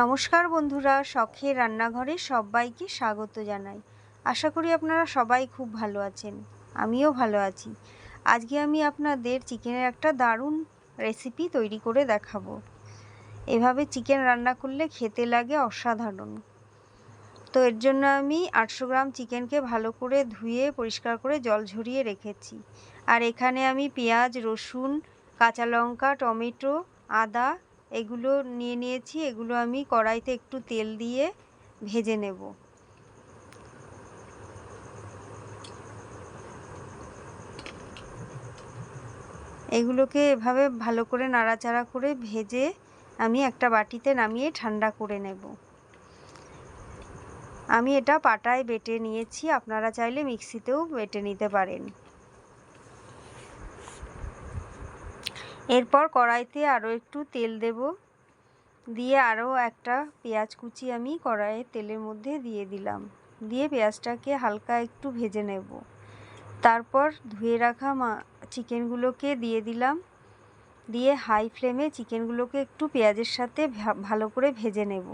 নমস্কার বন্ধুরা, শখের রান্নাঘরে সবাইকে স্বাগত জানাই। আশা করি আপনারা সবাই খুব ভালো আছেন, আমিও ভালো আছি। আজকে আমি আপনাদের চিকেনের একটা দারুণ রেসিপি তৈরি করে দেখাবো। এভাবে চিকেন রান্না করলে খেতে লাগে অসাধারণ। তো এর জন্য আমি 800 গ্রাম চিকেনকে ভালো করে ধুয়ে পরিষ্কার করে জল ঝরিয়ে রেখেছি। আর এখানে আমি পেঁয়াজ, রসুন, কাঁচা লঙ্কা, টমেটো, আদা এগুলো নিয়েছি। এগুলো আমি কড়াইতে একটু তেল দিয়ে ভেজে নেব। এগুলোকে এভাবে ভালো করে নাড়াচাড়া করে ভেজে আমি একটা বাটিতে নামিয়ে ঠান্ডা করে নেব। আমি এটা পাটায় বেটে নিয়েছি, আপনারা চাইলে মিক্সিতেও বেটে নিতে পারেন। এরপর কড়াইতে আরও একটু তেল দেব, দিয়ে আরও একটা পেঁয়াজ কুচি আমি কড়াইয়ে তেলের মধ্যে দিয়ে দিলাম। দিয়ে পেঁয়াজটাকে হালকা একটু ভেজে নেব। তারপর ধুয়ে রাখা চিকেনগুলোকে দিয়ে দিলাম। দিয়ে হাই ফ্লেমে চিকেনগুলোকে একটু পেঁয়াজের সাথে ভালো করে ভেজে নেব।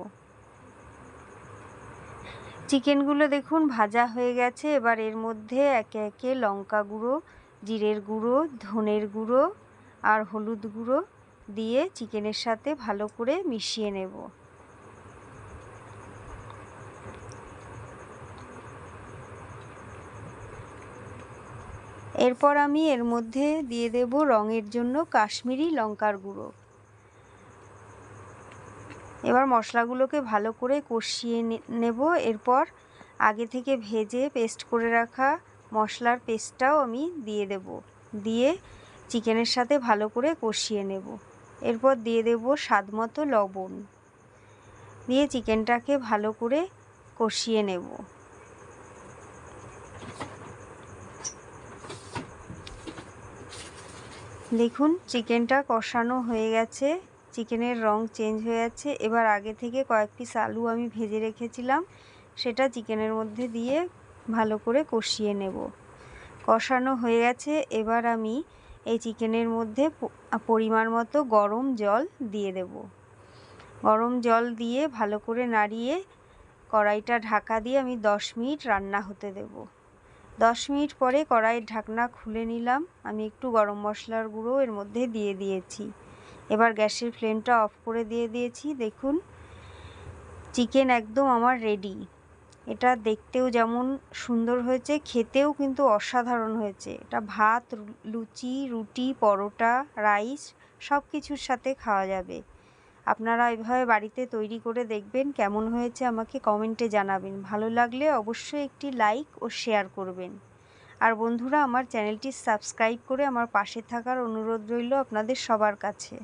চিকেনগুলো দেখুন ভাজা হয়ে গেছে। এবার এর মধ্যে একে একে লঙ্কা গুঁড়ো, জিরের গুঁড়ো, ধনের গুঁড়ো আর হলুদ গুঁড়ো দিয়ে চিকেনের সাথে ভালো করে মিশিয়ে নেব। এরপর আমি এর মধ্যে দিয়ে দেব রঙের জন্য কাশ্মীরি লঙ্কার গুঁড়ো। এবার মশলাগুলোকে ভালো করে কষিয়ে নেব। এরপর আগে থেকে ভেজে পেস্ট করে রাখা মশলার পেস্টটাও আমি দিয়ে দেব। দিয়ে চিকেনের সাথে ভালো করে কষিয়ে নেব। এরপর দিয়ে দেব স্বাদ মতো লবণ। দিয়ে চিকেনটাকে ভালো করে কষিয়ে নেব। দেখুন চিকেনটা কষানো হয়ে গেছে, চিকেনের রং চেঞ্জ হয়ে যাচ্ছে। এবার আগে থেকে কয়েক পিস আলু আমি ভেজে রেখেছিলাম, সেটা চিকেনের মধ্যে দিয়ে ভালো করে কষিয়ে নেব। কষানো হয়ে গেছে। এবার আমি এই চিকেনের মধ্যে পরিমাণ মতো গরম জল দিয়ে দেব। গরম জল দিয়ে ভালো করে নাড়িয়ে কড়াইটা ঢাকা দিয়ে আমি 10 মিনিট রান্না হতে দেব। 10 মিনিট পরে কড়াইয়ের ঢাকনা খুলে নিলাম। আমি একটু গরম মশলার গুঁড়ো এর মধ্যে দিয়ে দিয়েছি। এবার গ্যাসের ফ্লেমটা অফ করে দিয়ে দিয়েছি। দেখুন চিকেন একদম আমার রেডি। এটা দেখতেও যেমন সুন্দর হয়েছে, খেতেও কিন্তু অসাধারণ হয়েছে। এটা ভাত, লুচি, রুটি, পরোটা, রাইস সব কিছুর সাথে খাওয়া যাবে। আপনারা এভাবে বাড়িতে তৈরি করে দেখবেন, কেমন হয়েছে আমাকে কমেন্টে জানাবেন। ভালো লাগলে অবশ্যই একটি লাইক ও শেয়ার করবেন। আর বন্ধুরা, আমার চ্যানেলটি সাবস্ক্রাইব করে আমার পাশে থাকার অনুরোধ রইল আপনাদের সবার কাছে।